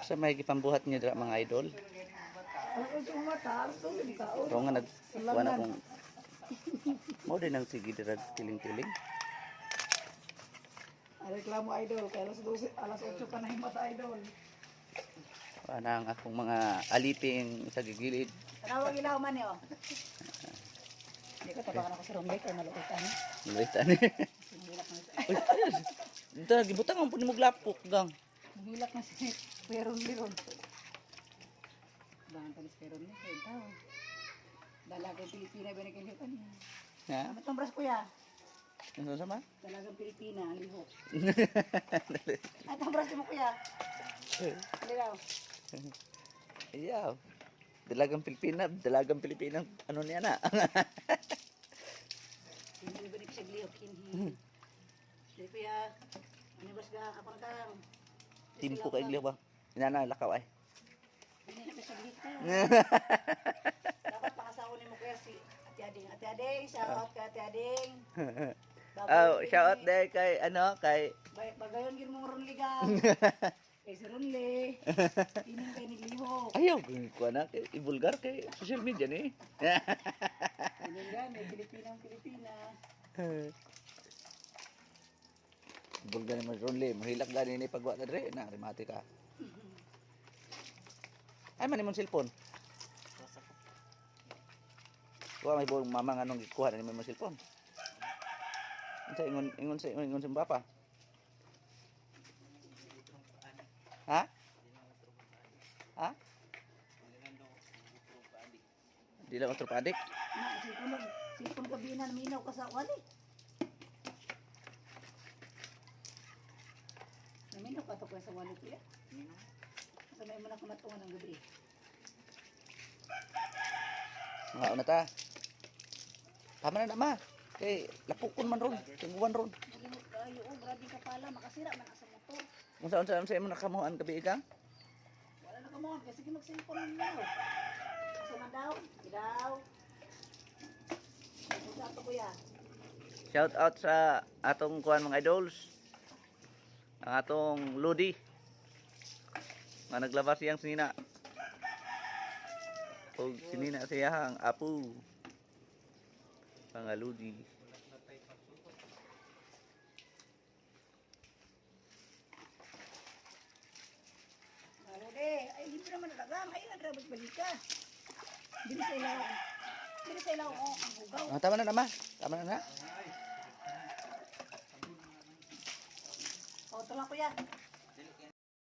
Sa may gipambuhat niyo dira mga idol. So nga nagkuha na kung mo din ang sige dira tiling-tiling. Reklamo idol, kaya alas 8 pa na himata idol. Ang akong mga aliping sa gigilid. Tanawag ilaw man yun. Hindi ko tabakan ako sa room kaya malukitan. Malukitan. Uy, ayos. Dito nagibutang ang puno mo glapok gang. Mahilak na si Peron Liron. Bangan talis Peron ni kaya tao. Dalagang Pilipina ba nagkaliw ka niya? Ha? Ano itong bras kuya? Ano sama? Dalagang Pilipina, ang lihok. Ay, itong bras mo kuya. Lilaw. Iyaw. Dalagang Pilipina, ano niya na? Hindi ba siya lihok? Hindi. Hindi kuya. Ano bras ka? Kapang kang. Timpo kay Igliw ba? Inana, lakaw ay. Hindi na siya lihok. Dapat pangasawa ni mo kuya si Ate Ading. Ate Ading, shout out kay Ate Ading. Oh, shout out there kay Bagayon gin mo ron ligaw. Kay si Ronle. Ining kay ni Lihok. ayaw ko na kay ibulgar kay social media ni. Ining gan may Pilipina. Ibulgar ni Ronle, mahilak gani ni pagwa na dre na remate ka. Ay man imong cellphone. Kuha may buong mama nga nung ikuha na ni imong cellphone. Ingon sa bapa. Ha? Ha? Di lang otro padik. Na sipon ka binan minaw ka sa wali. Naminaw ka to sa wali kuya. Sanay mo na kumatungan ng gabi. Nga una ta. Tama na ma. Kay lapukon man ron, tinguan ron. Malimot kayo, grabe ka pala, makasira man sa motor. Unsa mo nakamuhan gabi ka? Wala na ka mo, kasi mag-cellphone mo. Asa man daw? Ilaw. Asa to kuya? Shout out sa atong kuan mga idols. Ang atong Ludi. Nga naglabas siyang sinina. O sinina siya ang apu. Mga Ludi. Ludi, ay hindi naman nalagang. Ay, nagrabas balik ka. Dili sa ilaw ang hugaw. Tama na ma. Tama na na. O, ito lang kuya.